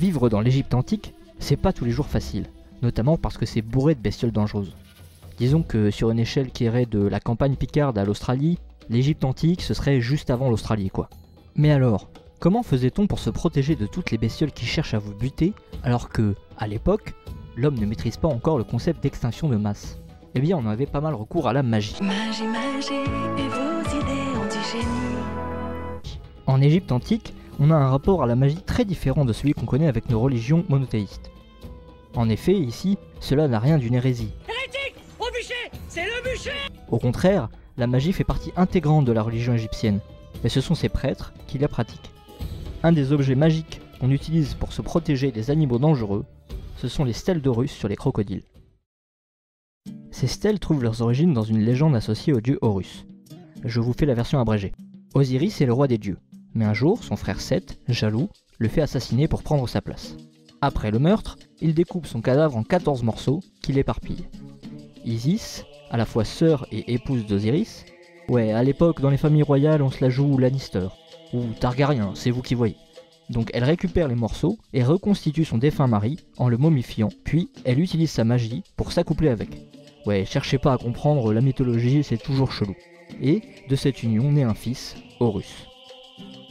Vivre dans l'Égypte antique, c'est pas tous les jours facile, notamment parce que c'est bourré de bestioles dangereuses. Disons que sur une échelle qui irait de la campagne picarde à l'Australie, l'Égypte antique ce serait juste avant l'Australie quoi. Mais alors, comment faisait-on pour se protéger de toutes les bestioles qui cherchent à vous buter, alors que, à l'époque, l'homme ne maîtrise pas encore le concept d'extinction de masse? Eh bien on avait pas mal recours à la magie. Magie, magie, et vos idées antigénie. En Égypte antique, on a un rapport à la magie très différent de celui qu'on connaît avec nos religions monothéistes. En effet, ici, cela n'a rien d'une hérésie. Hérétique! Au bûcher! C'est le bûcher! Au contraire, la magie fait partie intégrante de la religion égyptienne, mais ce sont ses prêtres qui la pratiquent. Un des objets magiques qu'on utilise pour se protéger des animaux dangereux, ce sont les stèles d'Horus sur les crocodiles. Ces stèles trouvent leurs origines dans une légende associée au dieu Horus. Je vous fais la version abrégée. Osiris est le roi des dieux, mais un jour, son frère Seth, jaloux, le fait assassiner pour prendre sa place. Après le meurtre, il découpe son cadavre en 14 morceaux qu'il éparpille. Isis, à la fois sœur et épouse d'Osiris, ouais, à l'époque, dans les familles royales, on se la joue Lannister, ou Targaryen, c'est vous qui voyez. Donc elle récupère les morceaux et reconstitue son défunt mari en le momifiant, puis elle utilise sa magie pour s'accoupler avec. Ouais, cherchez pas à comprendre, la mythologie c'est toujours chelou. Et de cette union naît un fils, Horus.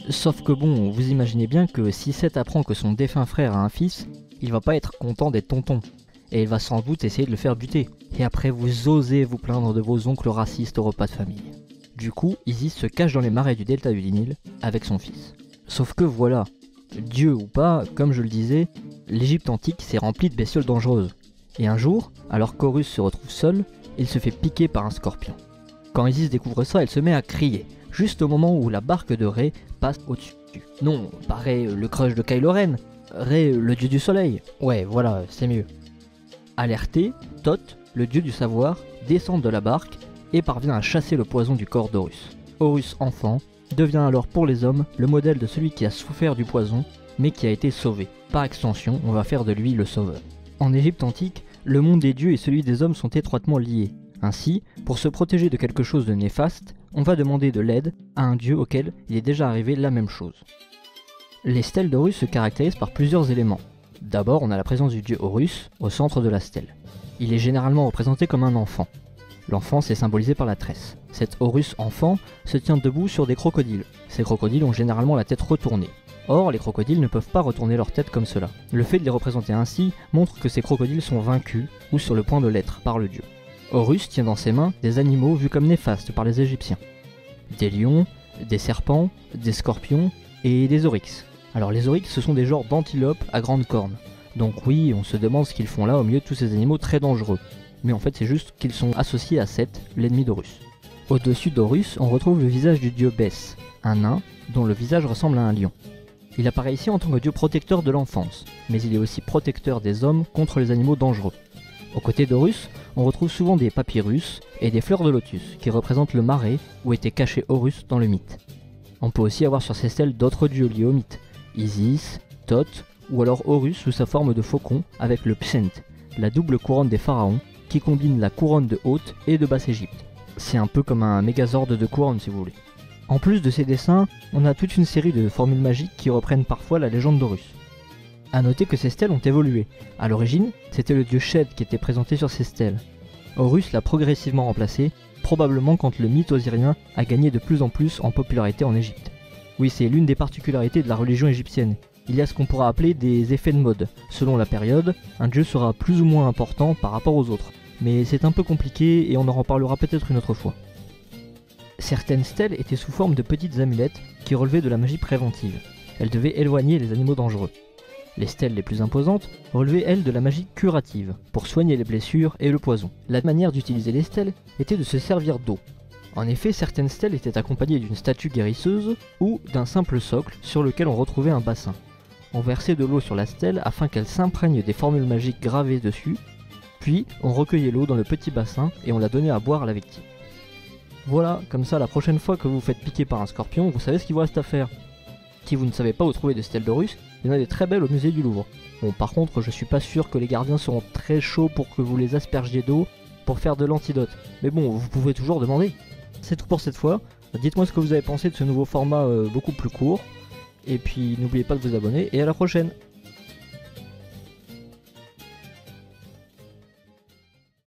Sauf que bon, vous imaginez bien que si Seth apprend que son défunt frère a un fils, il va pas être content d'être tonton, et il va sans doute essayer de le faire buter. Et après vous osez vous plaindre de vos oncles racistes au repas de famille. Du coup, Isis se cache dans les marais du delta du Nil avec son fils. Sauf que voilà, Dieu ou pas, comme je le disais, l'Égypte antique s'est remplie de bestioles dangereuses. Et un jour, alors qu'Horus se retrouve seul, il se fait piquer par un scorpion. Quand Isis découvre ça, elle se met à crier, juste au moment où la barque de Ré passe au-dessus. Non, pas Ré, le crush de Kylo Ren, Ré, le dieu du soleil. Ouais, voilà, c'est mieux. Alerté, Thoth, le dieu du savoir, descend de la barque et parvient à chasser le poison du corps d'Horus. Horus, enfant, devient alors pour les hommes le modèle de celui qui a souffert du poison, mais qui a été sauvé. Par extension, on va faire de lui le sauveur. En Égypte antique, le monde des dieux et celui des hommes sont étroitement liés. Ainsi, pour se protéger de quelque chose de néfaste, on va demander de l'aide à un dieu auquel il est déjà arrivé la même chose. Les stèles d'Horus se caractérisent par plusieurs éléments. D'abord, on a la présence du dieu Horus au centre de la stèle. Il est généralement représenté comme un enfant. L'enfance est symbolisée par la tresse. Cet Horus enfant se tient debout sur des crocodiles. Ces crocodiles ont généralement la tête retournée. Or, les crocodiles ne peuvent pas retourner leur tête comme cela. Le fait de les représenter ainsi montre que ces crocodiles sont vaincus ou sur le point de l'être par le dieu. Horus tient dans ses mains des animaux vus comme néfastes par les Égyptiens. Des lions, des serpents, des scorpions et des oryx. Alors les oryx ce sont des genres d'antilopes à grandes cornes. Donc oui, on se demande ce qu'ils font là au milieu de tous ces animaux très dangereux. Mais en fait c'est juste qu'ils sont associés à Seth, l'ennemi d'Horus. Au-dessus d'Horus, on retrouve le visage du dieu Bès, un nain dont le visage ressemble à un lion. Il apparaît ici en tant que dieu protecteur de l'enfance, mais il est aussi protecteur des hommes contre les animaux dangereux. Aux côtés d'Horus, on retrouve souvent des papyrus et des fleurs de lotus qui représentent le marais où était caché Horus dans le mythe. On peut aussi avoir sur ces stèles d'autres dieux liés au mythe, Isis, Thoth ou alors Horus sous sa forme de faucon avec le Pshent, la double couronne des pharaons qui combine la couronne de Haute et de Basse-Égypte. C'est un peu comme un mégazord de couronnes si vous voulez. En plus de ces dessins, on a toute une série de formules magiques qui reprennent parfois la légende d'Horus. A noter que ces stèles ont évolué. A l'origine, c'était le dieu Shed qui était présenté sur ces stèles. Horus l'a progressivement remplacé, probablement quand le mythe osirien a gagné de plus en plus en popularité en Égypte. Oui, c'est l'une des particularités de la religion égyptienne. Il y a ce qu'on pourra appeler des effets de mode. Selon la période, un dieu sera plus ou moins important par rapport aux autres. Mais c'est un peu compliqué et on en reparlera peut-être une autre fois. Certaines stèles étaient sous forme de petites amulettes qui relevaient de la magie préventive. Elles devaient éloigner les animaux dangereux. Les stèles les plus imposantes relevaient elles de la magie curative, pour soigner les blessures et le poison. La manière d'utiliser les stèles était de se servir d'eau. En effet, certaines stèles étaient accompagnées d'une statue guérisseuse ou d'un simple socle sur lequel on retrouvait un bassin. On versait de l'eau sur la stèle afin qu'elle s'imprègne des formules magiques gravées dessus, puis on recueillait l'eau dans le petit bassin et on la donnait à boire à la victime. Voilà, comme ça la prochaine fois que vous vous faites piquer par un scorpion, vous savez ce qu'il vous reste à faire. Si vous ne savez pas où trouver des stèles d'Horus, il y en a des très belles au musée du Louvre. Bon, par contre, je suis pas sûr que les gardiens seront très chauds pour que vous les aspergiez d'eau pour faire de l'antidote. Mais bon, vous pouvez toujours demander. C'est tout pour cette fois. Dites-moi ce que vous avez pensé de ce nouveau format beaucoup plus court. Et puis n'oubliez pas de vous abonner et à la prochaine.